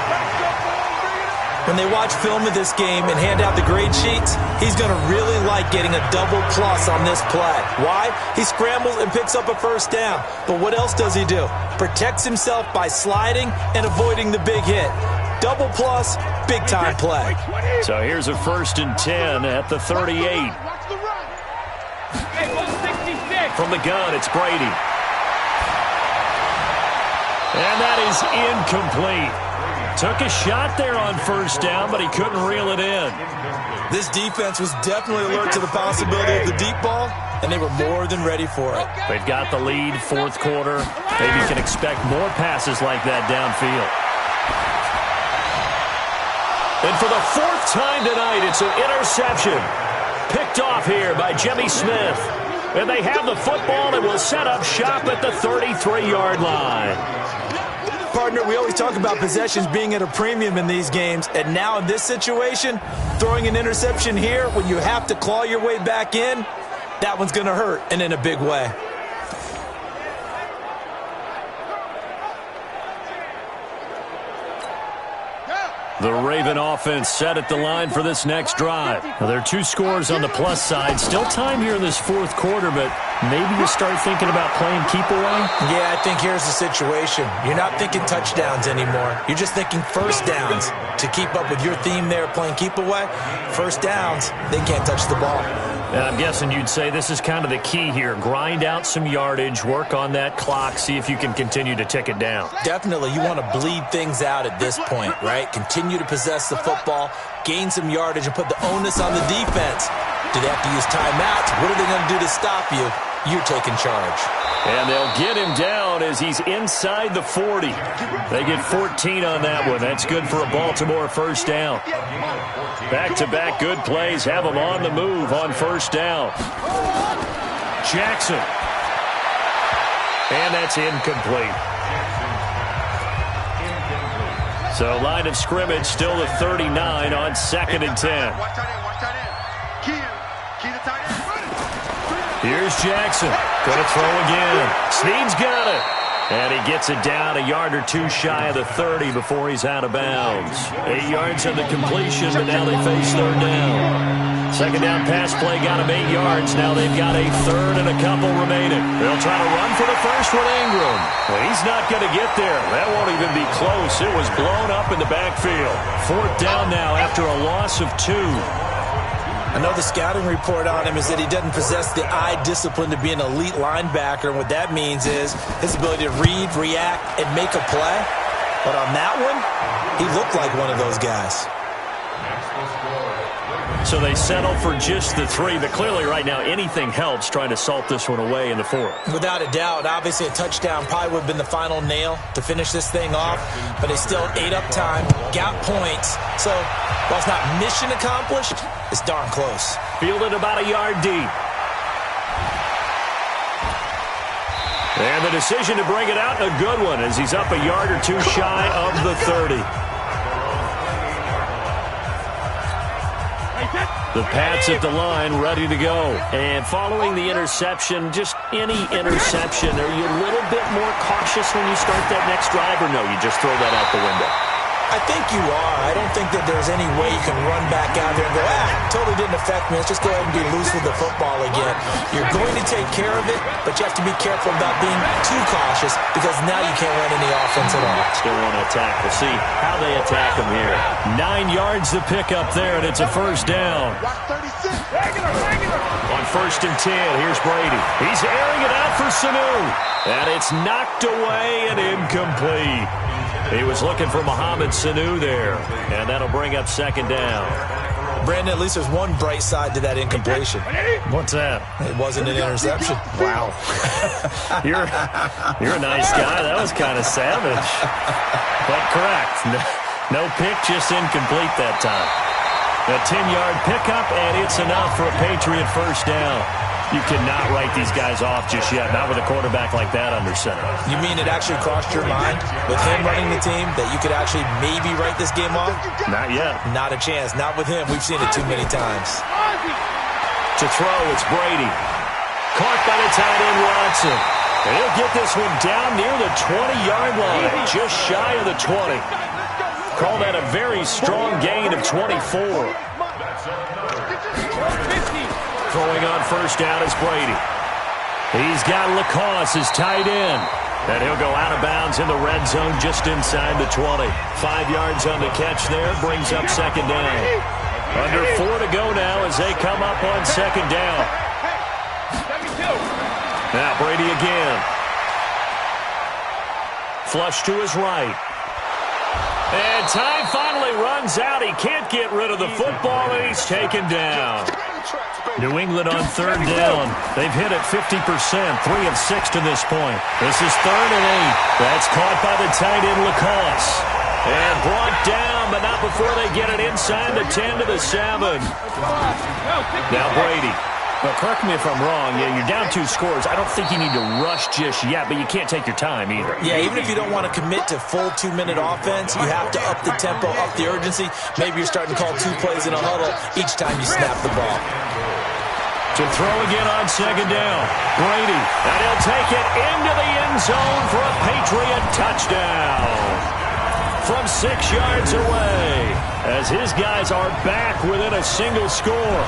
When they watch film of this game and hand out the grade sheets, he's going to really like getting a double plus on this play. Why? He scrambles and picks up a 1st down. But what else does he do? Protects himself by sliding and avoiding the big hit. Double plus, big-time play. So here's a 1st and 10 at the 38. From the gun, it's Brady. And that is incomplete. Took a shot there on 1st down, but he couldn't reel it in. This defense was definitely alert to the possibility of the deep ball, and they were more than ready for it. They've got the lead, 4th quarter. Maybe you can expect more passes like that downfield. And for the 4th time tonight, it's an interception. Picked off here by Jimmy Smith. And they have the football and will set up shop at the 33-yard line. Partner, we always talk about possessions being at a premium in these games, and now in this situation, throwing an interception here when you have to claw your way back in, that one's going to hurt, and in a big way. The Raven offense set at the line for this next drive. Well, there are 2 scores on the plus side. Still time here in this 4th quarter, but maybe you start thinking about playing keep away? Yeah, I think here's the situation. You're not thinking touchdowns anymore. You're just thinking 1st downs. To keep up with your theme there, playing keep away, 1st downs, they can't touch the ball. And I'm guessing you'd say this is kind of the key here. Grind out some yardage, work on that clock, see if you can continue to tick it down. Definitely, you want to bleed things out at this point, right? Continue to possess the football, gain some yardage, and put the onus on the defense. Do they have to use timeouts? What are they going to do to stop you? You're taking charge. And they'll get him down as he's inside the 40. They get 14 on that one. That's good for a Baltimore 1st down. Back-to-back good plays have him on the move on 1st down. Jackson. And that's incomplete. So line of scrimmage still the 39 on 2nd and 10. Here's Jackson. Gonna throw again. Snead's got it. And he gets it down a yard or two shy of the 30 before he's out of bounds. 8 yards on the completion, but now they face 3rd down. 2nd down pass play got him 8 yards. Now they've got a 3rd and a couple remaining. They'll try to run for the first with Ingram. Well, he's not going to get there. That won't even be close. It was blown up in the backfield. 4th down now after a loss of 2. I know the scouting report on him is that he doesn't possess the eye discipline to be an elite linebacker. And what that means is his ability to read, react, and make a play. But on that one, he looked like one of those guys. So they settle for just the 3, but clearly right now anything helps trying to salt this one away in the 4th. Without a doubt, obviously a touchdown probably would have been the final nail to finish this thing off, but they still ate up time, got points. So while it's not mission accomplished, it's darn close. Fielded about a yard deep. And the decision to bring it out, a good one, as he's up a yard or two shy of the 30. The Pats at the line, ready to go. And following the interception, just any interception, are you a little bit more cautious when you start that next drive, or no, you just throw that out the window? I think you are. I don't think that there's any way you can run back out there and go, totally didn't affect me. Let's just go ahead and be loose with the football again. You're going to take care of it, but you have to be careful about being too cautious because now you can't run any offense at all. Still want to attack. We'll see how they attack him here. 9 yards to pick up there, and it's a 1st down. On 1st and 10, here's Brady. He's airing it out for Sanu. And it's knocked away and incomplete. He was looking for Mohamed Sanu there, and that'll bring up 2nd down. Brandon, at least there's one bright side to that incompletion. What's that? It wasn't an interception. Wow. You're a nice guy. That was kind of savage. But correct. No pick, just incomplete that time. A 10-yard pickup, and it's enough for a Patriot 1st down. You cannot write these guys off just yet, not with a quarterback like that under center. You mean it actually crossed your mind with him running the team that you could actually maybe write this game off? Not yet. Not a chance. Not with him. We've seen it too many times. To throw, it's Brady. Caught by the tight end, Watson. And he'll get this one down near the 20-yard line, just shy of the 20. Call that a very strong gain of 24. Throwing on 1st down is Brady. He's got Lacoste as tight end. And he'll go out of bounds in the red zone just inside the 20. 5 yards on the catch there, brings up 2nd down. Under 4 to go now as they come up on 2nd down. Now Brady again. Flush to his right. And time finally runs out. He can't get rid of the football, and he's taken down. New England on 3rd down. They've hit it 50%, 3 of 6 to this point. This is 3rd and 8. That's caught by the tight end, Lacoste. And brought down, but not before they get it inside the 10 to the 7. Now Brady. But correct me if I'm wrong. Yeah, you're down 2 scores. I don't think you need to rush just yet, but you can't take your time either. Yeah, even if you don't want to commit to full 2-minute offense, you have to up the tempo, up the urgency. Maybe you're starting to call 2 plays in a huddle each time you snap the ball. To throw again on 2nd down. Brady, and he'll take it into the end zone for a Patriot touchdown. From 6 yards away, as his guys are back within a single score.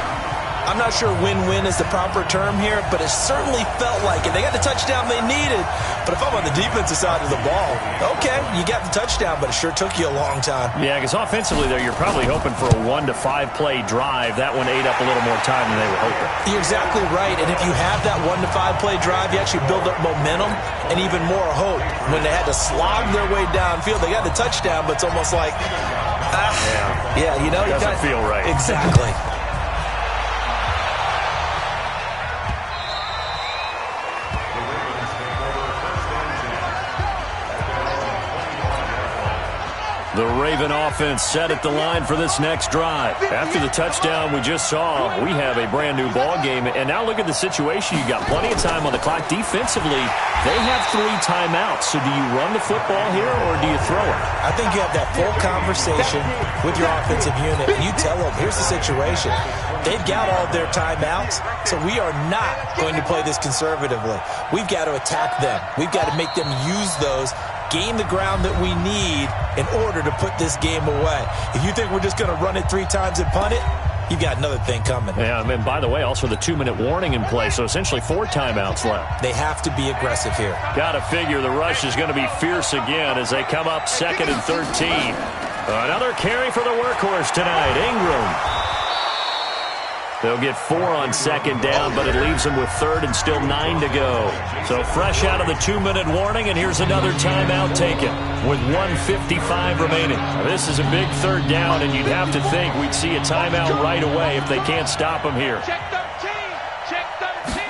I'm not sure win-win is the proper term here, but it certainly felt like it. They got the touchdown they needed, but if I'm on the defensive side of the ball, okay, you got the touchdown, but it sure took you a long time. Yeah, because offensively there, you're probably hoping for a 1 to 5 play drive. That one ate up a little more time than they were hoping. You're exactly right, and if you have that 1 to 5 play drive, you actually build up momentum and even more hope. When they had to slog their way downfield, they got the touchdown, but it's almost like, yeah, you know, doesn't feel right. Exactly. The Raven offense set at the line for this next drive. After the touchdown we just saw, we have a brand new ball game. And now look at the situation. You got plenty of time on the clock. Defensively, they have 3 timeouts. So do you run the football here or do you throw it? I think you have that full conversation with your offensive unit. And you tell them, here's the situation. They've got all of their timeouts, so we are not going to play this conservatively. We've got to attack them. We've got to make them use those, gain the ground that we need in order to put this game away. If you think we're just going to run it 3 times and punt it, you've got another thing coming. Yeah, and by the way, also the 2-minute warning in play, so essentially 4 timeouts left. They have to be aggressive here. Got to figure the rush is going to be fierce again as they come up 2nd and 13. Another carry for the workhorse tonight, Ingram. They'll get 4 on 2nd down, but it leaves them with 3rd and still 9 to go. So fresh out of the 2-minute warning, and here's another timeout taken with 1:55 remaining. This is a big 3rd down, and you'd have to think we'd see a timeout right away if they can't stop them here. Check 13. Check 13.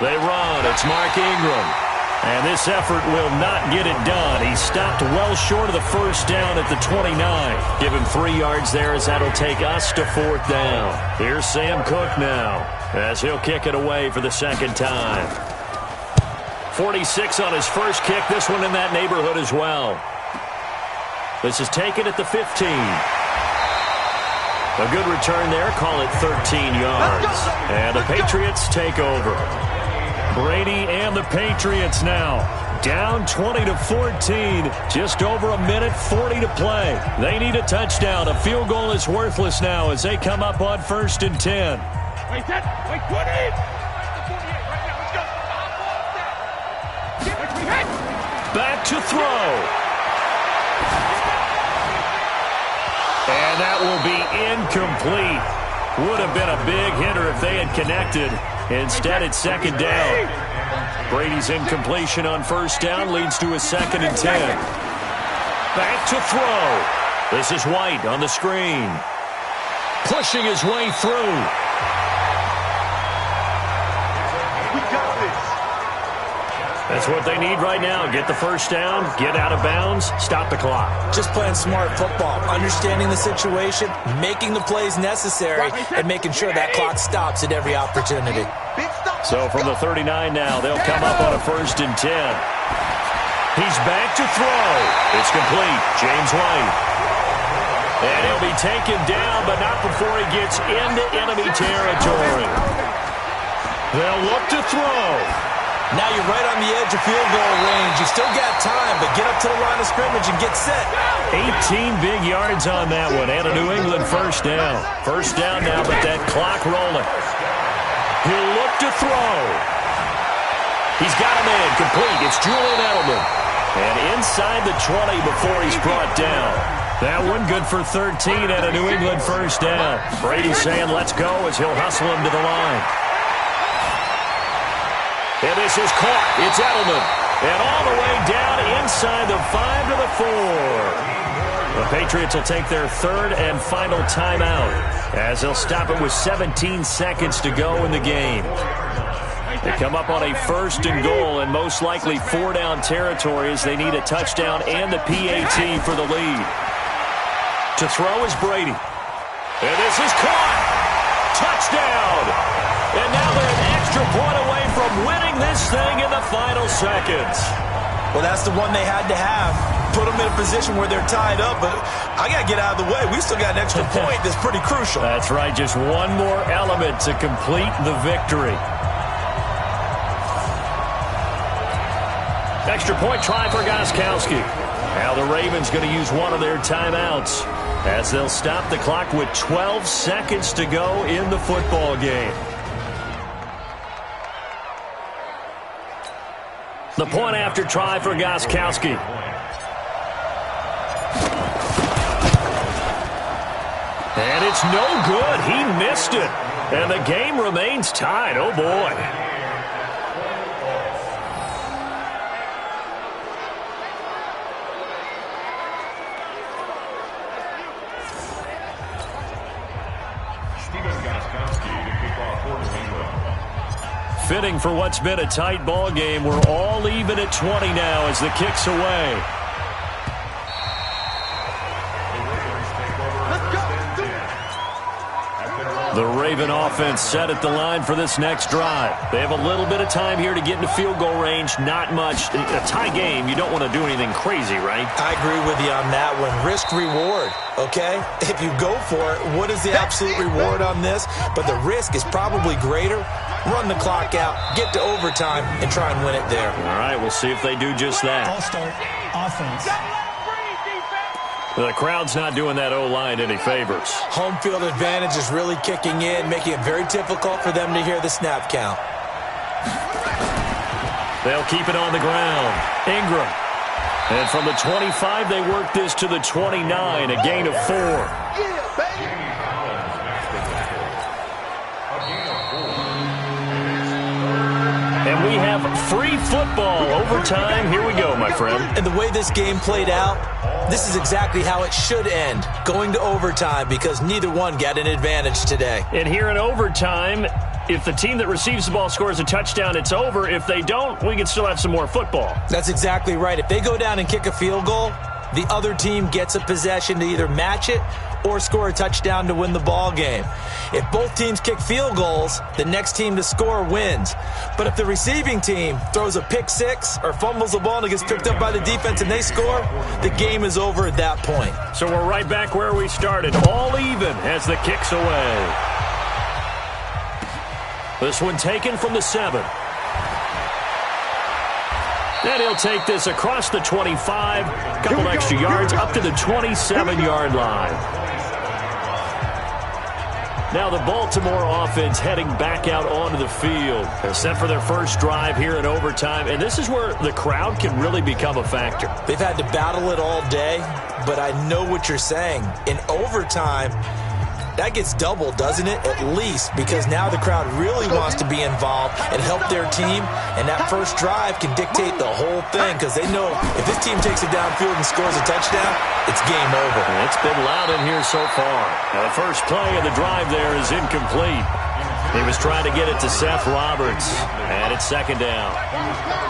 They run. It's Mark Ingram. And this effort will not get it done. He stopped well short of the 1st down at the 29. Give him 3 yards there as that'll take us to 4th down. Here's Sam Cook now as he'll kick it away for the 2nd time. 46 on his first kick. This one in that neighborhood as well. This is taken at the 15. A good return there. Call it 13 yards. And the Patriots take over. Brady and the Patriots now down 20-14. Just over a minute 40 to play. They need a touchdown. A field goal is worthless now as they come up on 1st and 10. Wait, 20. Back to throw. And that will be incomplete. Would have been a big hitter if they had connected. Instead, it's 2nd down. Brady's incompletion on 1st down leads to a 2nd and 10. Back to throw. This is White on the screen. Pushing his way through. We got this. That's what they need right now. Get the 1st down, get out of bounds, stop the clock. Just playing smart football, understanding the situation, making the plays necessary, and making sure that clock stops at every opportunity. So from the 39 now, they'll come up on a 1st and 10. He's back to throw. It's complete. James White. And he'll be taken down, but not before he gets into enemy territory. They'll look to throw. Now you're right on the edge of field goal range. You still got time, but get up to the line of scrimmage and get set. 18 big yards on that one, and a New England 1st down. 1st down now, but that clock rolling. He'll look to throw. He's got him in, complete. It's Julian Edelman. And inside the 20 before he's brought down. That one good for 13 and a New England 1st down. Brady's saying let's go as he'll hustle him to the line. And this is caught. It's Edelman. And all the way down inside the 5 to the 4. The Patriots will take their 3rd and final timeout as they'll stop it with 17 seconds to go in the game. They come up on a 1st and goal and most likely 4-down territory as they need a touchdown and the PAT for the lead. To throw is Brady. And this is caught. Touchdown. And now they're an extra point away from winning this thing in the final seconds. Well, that's the one they had to have. Put them in a position where they're tied up, but I got to get out of the way. We still got an extra point that's pretty crucial. That's right, just one more element to complete the victory. Extra point try for Gostkowski. Now the Ravens going to use one of their timeouts as they'll stop the clock with 12 seconds to go in the football game. The point after try for Gostkowski. And it's no good. He missed it. And the game remains tied. Oh, boy. Fitting for what's been a tight ball game. We're all even at 20 now as the kick's away. Raven offense set at the line for this next drive. They have a little bit of time here to get into field goal range. Not much. A tie game, you don't want to do anything crazy, right? I agree with you on that one. Risk-reward, okay? If you go for it, what is the absolute reward on this? But the risk is probably greater. Run the clock out, get to overtime, and try and win it there. All right, we'll see if they do just that. All-start offense. The crowd's not doing that O-line any favors. Home field advantage is really kicking in, making it very difficult for them to hear the snap count. They'll keep it on the ground. Ingram. And from the 25, they work this to the 29, a gain of 4. And we have free football overtime. Here we go, my friend. And the way this game played out, this is exactly how it should end, going to overtime, because neither one got an advantage today. And here in overtime, if the team that receives the ball scores a touchdown, it's over. If they don't, we can still have some more football. That's exactly right. If they go down and kick a field goal, the other team gets a possession to either match it or score a touchdown to win the ball game. If both teams kick field goals, the next team to score wins. But if the receiving team throws a pick six or fumbles the ball and it gets picked up by the defense and they score, the game is over at that point. So we're right back where we started, all even as the kick's away. This one taken from the 7. And he'll take this across the 25, couple extra yards up to the 27-yard line. Now the Baltimore offense heading back out onto the field. They're set for their first drive here in overtime, and this is where the crowd can really become a factor. They've had to battle it all day, but I know what you're saying. In overtime, that gets doubled, doesn't it? At least, because now the crowd really wants to be involved and help their team, and that first drive can dictate the whole thing, because they know if this team takes it downfield and scores a touchdown, it's game over. And it's been loud in here so far. Now the first play of the drive there is incomplete. He was trying to get it to Seth Roberts, and it's second down.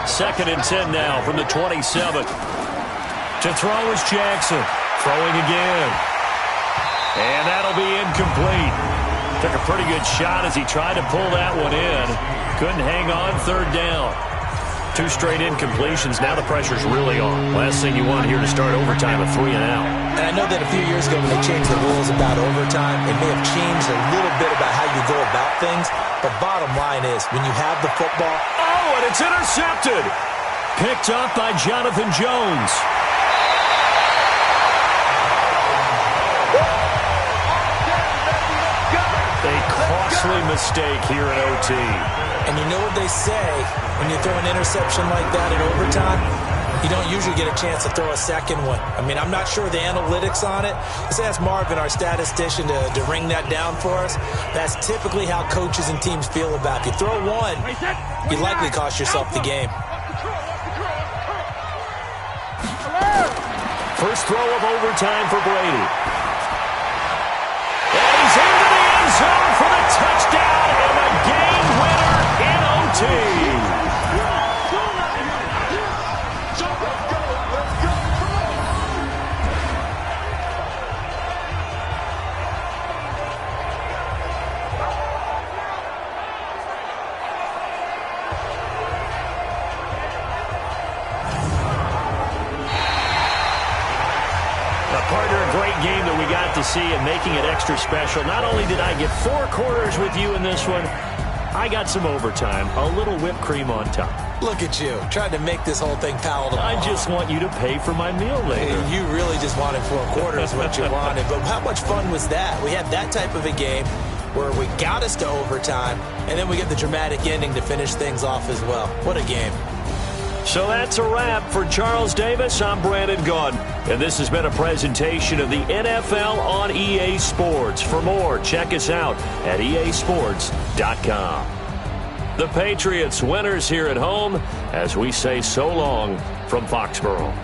2nd and 10 now from the 27. To throw is Jackson. Throwing again. And that'll be incomplete. Took a pretty good shot as he tried to pull that one in. Couldn't hang on, 3rd down. 2 straight incompletions. Now the pressure's really on. Last thing you want here to start overtime, a 3 and out. And I know that a few years ago when they changed the rules about overtime, it may have changed a little bit about how you go about things. But bottom line is, when you have the football... Oh, and it's intercepted. Picked up by Jonathan Jones. Costly mistake here in OT. And you know what they say, when you throw an interception like that in overtime, you don't usually get a chance to throw a second one. I mean, I'm not sure the analytics on it. Let's ask Marvin, our statistician, to ring that down for us. That's typically how coaches and teams feel about it. If you throw one, you likely cost yourself the game. First throw of overtime for Brady. And he's into the end zone for the touchdown and the game winner in OT. Game that we got to see and making it extra special. Not only did I get 4 quarters with you in this one, I got some overtime, a little whipped cream on top. Look at you, trying to make this whole thing palatable. I just want you to pay for my meal later. You really just wanted 4 quarters what you wanted, but how much fun was that? We had that type of a game where we got us to overtime, and then we get the dramatic ending to finish things off as well. What a game. So that's a wrap for Charles Davis. I'm Brandon Gaudin, and this has been a presentation of the NFL on EA Sports. For more, check us out at easports.com. The Patriots winners here at home as we say so long from Foxborough.